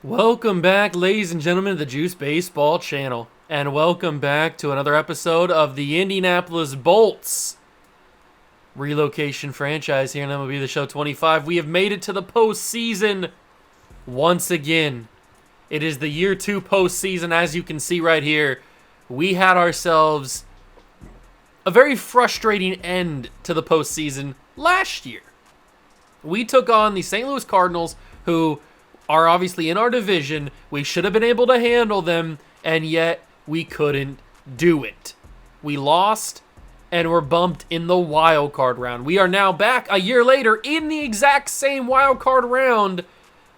Welcome back, ladies and gentlemen, to the Juice Baseball channel. And welcome back to another episode of the Indianapolis Bolts Relocation franchise here in MLB The Show 25. We have made it to the postseason once again. It is the year 2 postseason, as you can see right here. We had ourselves a very frustrating end to the postseason last year. We took on the St. Louis Cardinals, who are obviously in our division. We should have been able to handle them, and yet we couldn't do it. We lost, and were bumped in the wild card round. We are now back a year later in the exact same wild card round,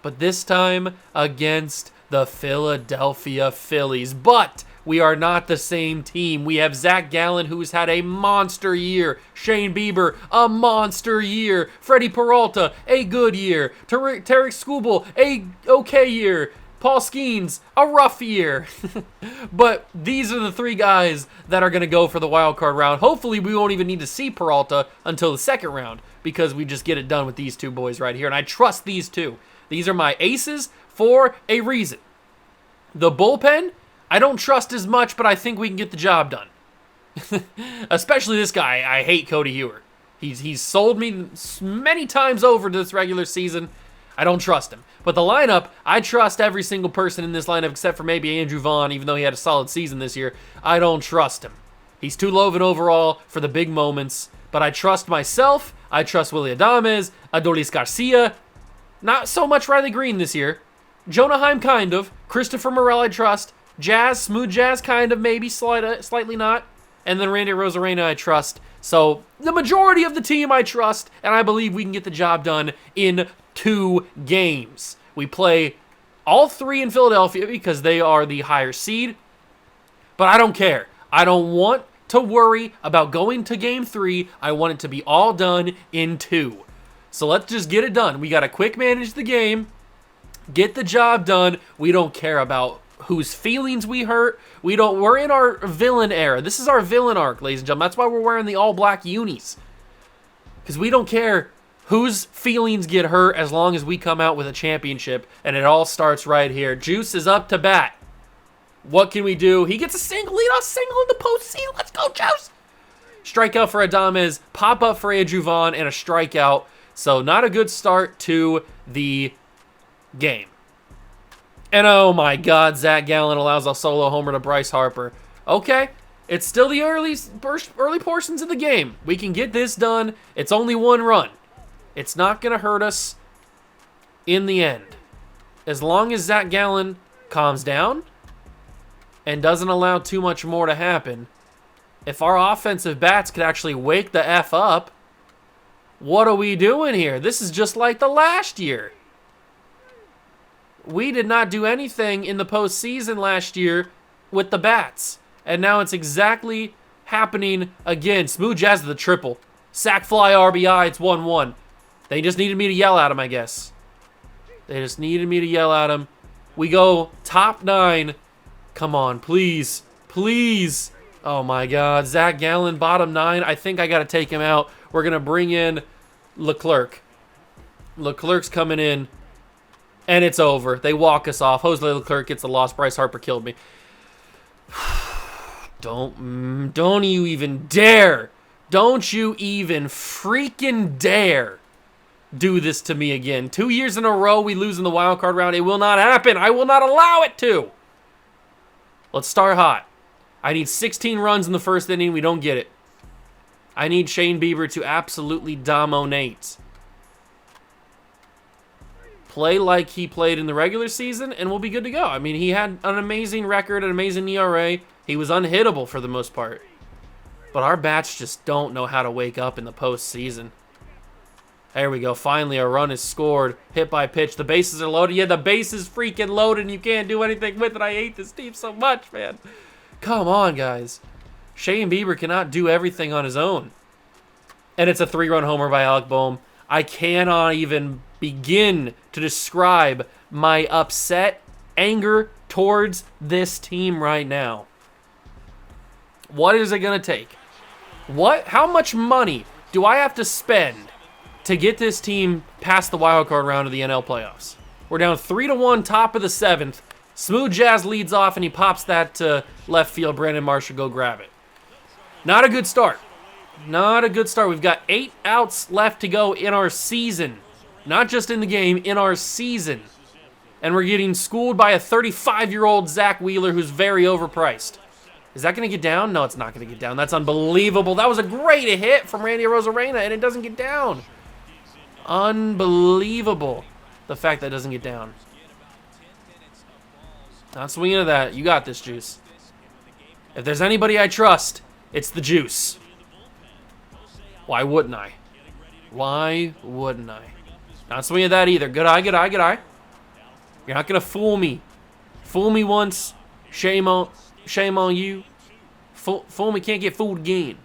but this time against the Philadelphia Phillies. But we are not the same team. We have Zach Gallen, who's had a monster year. Shane Bieber, a monster year. Freddie Peralta, a good year. Tarek Skubal, a okay year. Paul Skeens, a rough year. But these are the three guys that are going to go for the wild card round. Hopefully, we won't even need to see Peralta until the second round, because we just get it done with these two boys right here. And I trust these two. These are my aces for a reason. The bullpen, I don't trust as much, but I think we can get the job done. Especially this guy. I hate Cody Hewer. He's sold me many times over this regular season. I don't trust him. But the lineup, I trust every single person in this lineup except for maybe Andrew Vaughn, even though he had a solid season this year. I don't trust him. He's too low of an overall for the big moments. But I trust myself. I trust Willy Adames, Adolis Garcia. Not so much Riley Green this year. Jonah Heim, kind of. Christopher Morel, I trust. Jazz, smooth Jazz, kind of, maybe, slightly not. And then Randy Rosarena, I trust. So, the majority of the team I trust, and I believe we can get the job done in 2 games. We play all 3 in Philadelphia because they are the higher seed. But I don't care. I don't want to worry about going to game 3. I want it to be all done in 2. So let's just get it done. We got to quick manage the game, get the job done. We don't care about whose feelings we hurt. We're in our villain era. This is our villain arc, ladies and gentlemen. That's why we're wearing the all-black unis. Because we don't care whose feelings get hurt as long as we come out with a championship, and it all starts right here. Juice is up to bat. What can we do? He gets a single, leadoff single in the postseason. Let's go, Juice! Strikeout for Adames, pop-up for Andrew Vaughn, and a strikeout. So not a good start to the game. And oh my God, Zach Gallen allows a solo homer to Bryce Harper. Okay, it's still the early portions of the game. We can get this done. It's only 1 run. It's not going to hurt us in the end. As long as Zach Gallen calms down and doesn't allow too much more to happen. If our offensive bats could actually wake the F up, what are we doing here? This is just like the last year. We did not do anything in the postseason last year with the bats. And now it's exactly happening again. Smooth Jazz to the triple. Sack fly RBI, it's 1-1. They just needed me to yell at him, I guess. They just needed me to yell at him. We go top 9. Come on, please. Please. Oh my God. Zach Gallen, bottom 9. I think I got to take him out. We're going to bring in Leclerc. Leclerc's coming in. And it's over. They walk us off. Jose Leclerc gets the loss. Bryce Harper killed me. Don't you even dare. Don't you even freaking dare do this to me again. 2 years in a row we lose in the wild card round. It will not happen. I will not allow it to. Let's start hot. I need 16 runs in the first inning. We don't get it. I need Shane Bieber to absolutely dominate. Play like he played in the regular season, and we'll be good to go. I mean, he had an amazing record, an amazing ERA. He was unhittable for the most part. But our bats just don't know how to wake up in the postseason. There we go. Finally, a run is scored. Hit by pitch. The bases are loaded. Yeah, the base is freaking loaded, and you can't do anything with it. I hate this team so much, man. Come on, guys. Shane Bieber cannot do everything on his own. And it's a 3-run homer by Alec Boehm. I cannot even begin to describe my upset, anger towards this team right now. What is it going to take? How much money do I have to spend to get this team past the wild card round of the NL playoffs? We're down 3-1, top of the 7th. Smooth Jazz leads off, and he pops that to left field. Brandon Marsh should go grab it. Not a good start. Not a good start. We've got 8 outs left to go in our season. Not just in the game, in our season. And we're getting schooled by a 35-year-old Zach Wheeler who's very overpriced. Is that going to get down? No, it's not going to get down. That's unbelievable. That was a great hit from Randy Arozarena, and it doesn't get down. Unbelievable, the fact that it doesn't get down. Not swinging at that. You got this, Juice. If there's anybody I trust, it's the Juice. Why wouldn't I? Why wouldn't I? Not swinging at that either. Good eye, good eye, good eye. You're not going to fool me. Fool me once, shame on you. Fool me, can't get fooled again.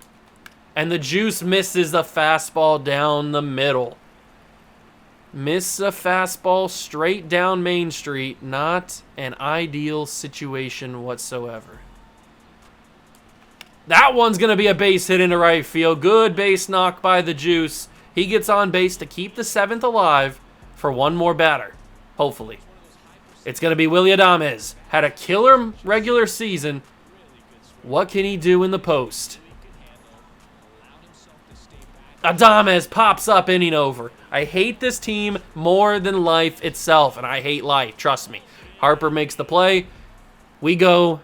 And the Juice misses a fastball down the middle. Miss a fastball straight down Main Street. Not an ideal situation whatsoever. That one's going to be a base hit into right field. Good base knock by the Juice. He gets on base to keep the 7th alive for one more batter, hopefully. It's going to be Willy Adames. Had a killer regular season. What can he do in the post? Adames pops up, inning over. I hate this team more than life itself, and I hate life, trust me. Harper makes the play. We go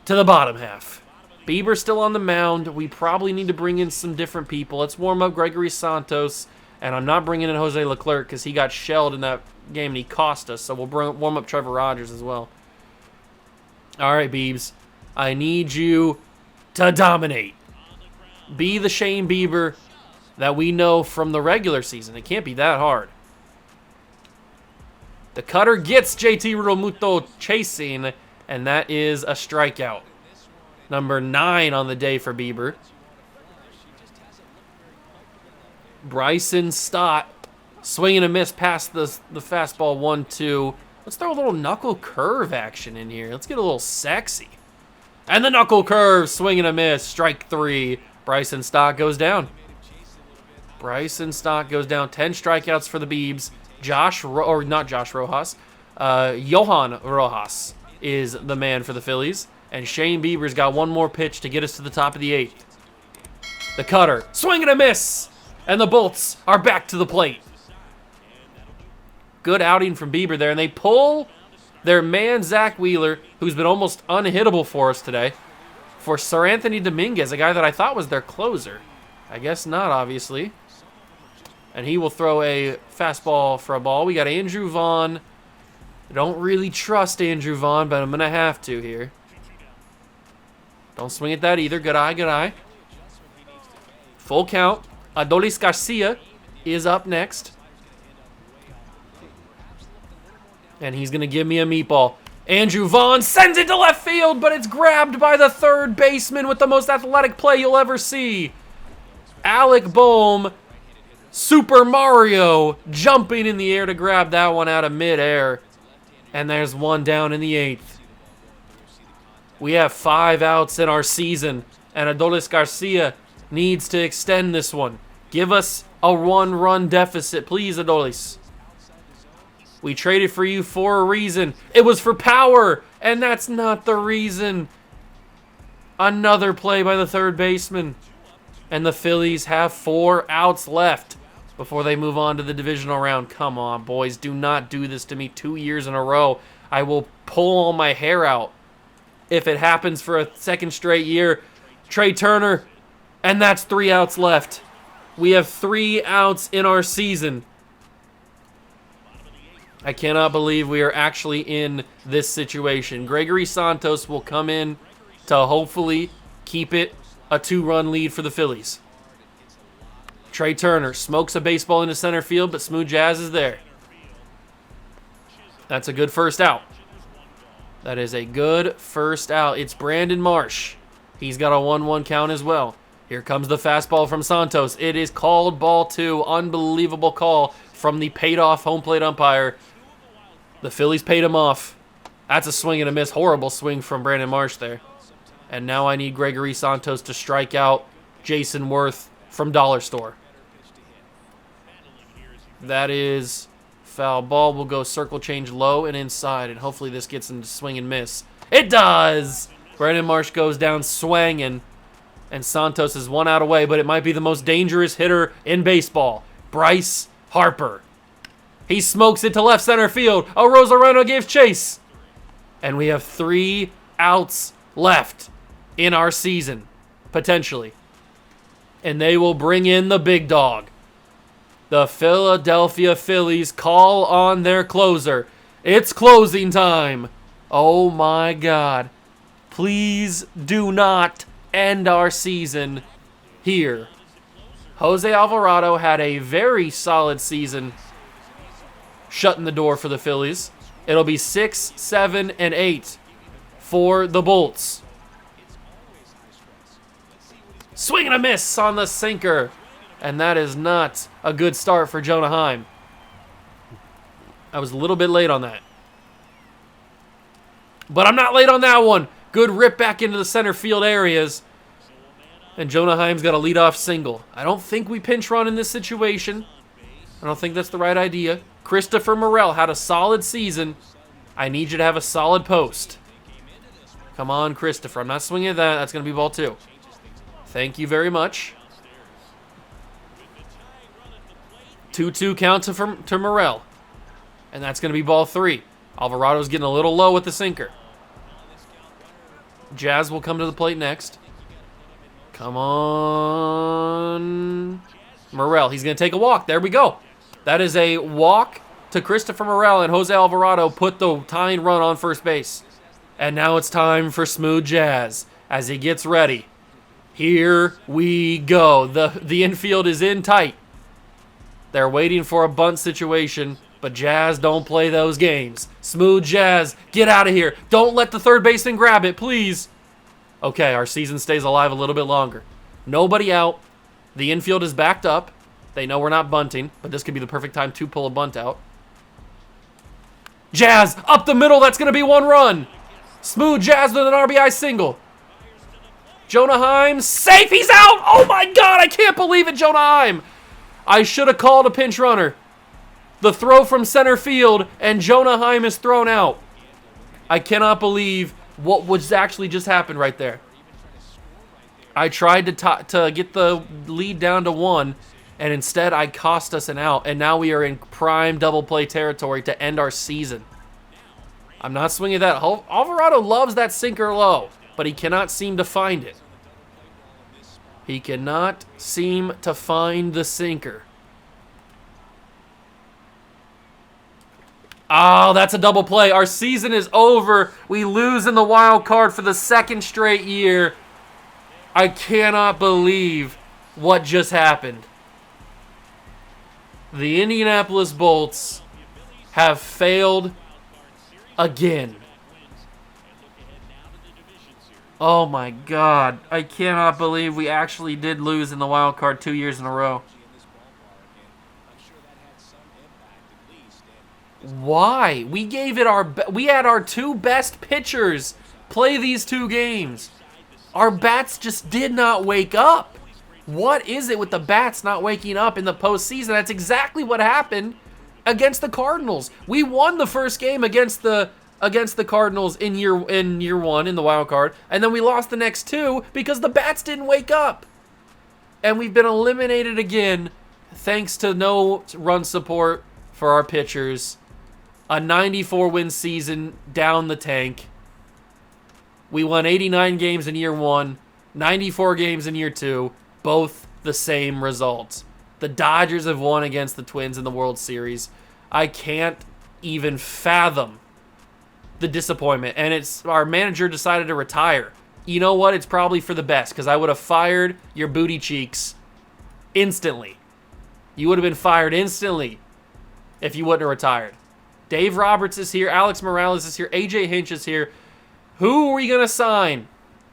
to the bottom half. Bieber's still on the mound. We probably need to bring in some different people. Let's warm up Gregory Santos, and I'm not bringing in Jose Leclerc because he got shelled in that game and he cost us, so we'll warm up Trevor Rogers as well. All right, Biebs. I need you to dominate. Be the Shane Bieber that we know from the regular season. It can't be that hard. The cutter gets JT Realmuto chasing, and that is a strikeout. Number 9 on the day for Bieber. Bryson Stott swinging a miss past the fastball 1-2. Let's throw a little knuckle curve action in here. Let's get a little sexy. And the knuckle curve, swing and a miss, strike 3. Bryson Stott goes down. Bryson Stott goes down. 10 strikeouts for the Biebs. Johan Rojas is the man for the Phillies. And Shane Bieber's got one more pitch to get us to the top of the 8th. The cutter, swing and a miss. And the Bolts are back to the plate. Good outing from Bieber there. And they pull their man, Zach Wheeler, who's been almost unhittable for us today, for Sir Anthony Dominguez, a guy that I thought was their closer. I guess not, obviously. And he will throw a fastball for a ball. We got Andrew Vaughn. I don't really trust Andrew Vaughn, but I'm going to have to here. Don't swing at that either. Good eye, good eye. Full count. Adolis Garcia is up next. And he's going to give me a meatball. Andrew Vaughn sends it to left field, but it's grabbed by the third baseman with the most athletic play you'll ever see. Alec Boehm, Super Mario, jumping in the air to grab that one out of midair. And there's one down in the 8th. We have 5 outs in our season, and Adolis Garcia needs to extend this one. Give us a 1-run deficit, please, Adolis. We traded for you for a reason. It was for power, and that's not the reason. Another play by the third baseman. And the Phillies have 4 outs left before they move on to the divisional round. Come on, boys. Do not do this to me 2 years in a row. I will pull all my hair out if it happens for a second straight year. Trey Turner, and that's 3 outs left. We have 3 outs in our season. I cannot believe we are actually in this situation. Gregory Santos will come in to hopefully keep it a 2-run lead for the Phillies. Trey Turner smokes a baseball into center field, but Smooth Jazz is there. That's a good first out. That is a good first out. It's Brandon Marsh. He's got a 1-1 count as well. Here comes the fastball from Santos. It is called ball 2. Unbelievable call from the paid-off home plate umpire. The Phillies paid him off. That's a swing and a miss. Horrible swing from Brandon Marsh there. And now I need Gregory Santos to strike out Jason Worth from Dollar Store. That is foul ball. We'll go circle change low and inside, and hopefully this gets into swing and miss. It does! Brandon Marsh goes down swinging, and Santos is 1 out away, but it might be the most dangerous hitter in baseball, Bryce Harper. He smokes it to left center field. Rosarino gives chase. And we have 3 outs left in our season, potentially. And they will bring in the big dog. The Philadelphia Phillies call on their closer. It's closing time. Oh my God. Please do not end our season here. Jose Alvarado had a very solid season shutting the door for the Phillies. It'll be 6, 7, and 8 for the Bolts. Swing and a miss on the sinker. And that is not a good start for Jonah Heim. I was a little bit late on that. But I'm not late on that one. Good rip back into the center field areas. And Jonah Heim's got a leadoff single. I don't think we pinch run in this situation. I don't think that's the right idea. Christopher Morel had a solid season. I need you to have a solid post. Come on, Christopher. I'm not swinging at that. That's going to be ball 2. Thank you very much. 2-2 count to Morel. And that's going to be ball 3. Alvarado's getting a little low with the sinker. Jazz will come to the plate next. Come on. Morel, he's going to take a walk. There we go. That is a walk to Christopher Morel, and Jose Alvarado put the tying run on first base. And now it's time for Smooth Jazz as he gets ready. Here we go. The infield is in tight. They're waiting for a bunt situation, but Jazz don't play those games. Smooth Jazz, get out of here. Don't let the third baseman grab it, please. Okay, our season stays alive a little bit longer. Nobody out. The infield is backed up. They know we're not bunting, but this could be the perfect time to pull a bunt out. Jazz, up the middle. That's going to be 1 run. Smooth Jazz with an RBI single. Jonah Heim, safe. He's out. Oh, my God. I can't believe it, Jonah Heim. I should have called a pinch runner. The throw from center field, and Jonah Heim is thrown out. I cannot believe what was actually just happened right there. I tried to get the lead down to 1, and instead I cost us an out, and now we are in prime double play territory to end our season. I'm not swinging that. Alvarado loves that sinker low, but he cannot seem to find it. He cannot seem to find the sinker. Oh, that's a double play. Our season is over. We lose in the wild card for the 2nd straight year. I cannot believe what just happened. The Indianapolis Bolts have failed again. Oh my God. I cannot believe we actually did lose in the wild card 2 years in a row. Why? We gave it we had our 2 best pitchers play these 2 games. Our bats just did not wake up. What is it with the bats not waking up in the postseason? That's exactly what happened against the Cardinals. We won the first game against the Cardinals in year 1 in the wild card, and then we lost the next 2 because the bats didn't wake up. And we've been eliminated again thanks to no run support for our pitchers. A 94-win season down the tank. We won 89 games in year 1, 94 games in year 2, both the same results. The Dodgers have won against the Twins in the World Series. I can't even fathom the disappointment. And it's our manager decided to retire. You know what? It's probably for the best, because I would have fired your booty cheeks instantly. You would have been fired instantly if you wouldn't have retired. Dave Roberts is here. Alex Morales is here. AJ Hinch is here. Who are we going to sign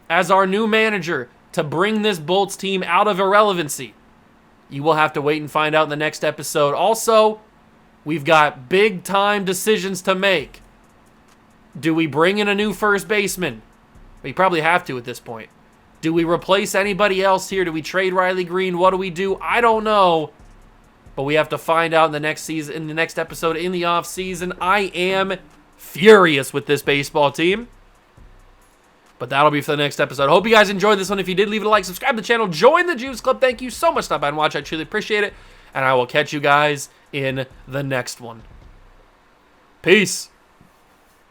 as our new manager to bring this Bolts team out of irrelevancy? You will have to wait and find out in the next episode. Also, we've got big-time decisions to make. Do we bring in a new first baseman? We probably have to at this point. Do we replace anybody else here? Do we trade Riley Green? What do we do? I don't know. But we have to find out in the next season, in the next episode, in the offseason. I am furious with this baseball team. But that'll be for the next episode. Hope you guys enjoyed this one. If you did, leave it a like, subscribe to the channel, join the Juice Club. Thank you so much for stopping by and watching. I truly appreciate it. And I will catch you guys in the next one. Peace.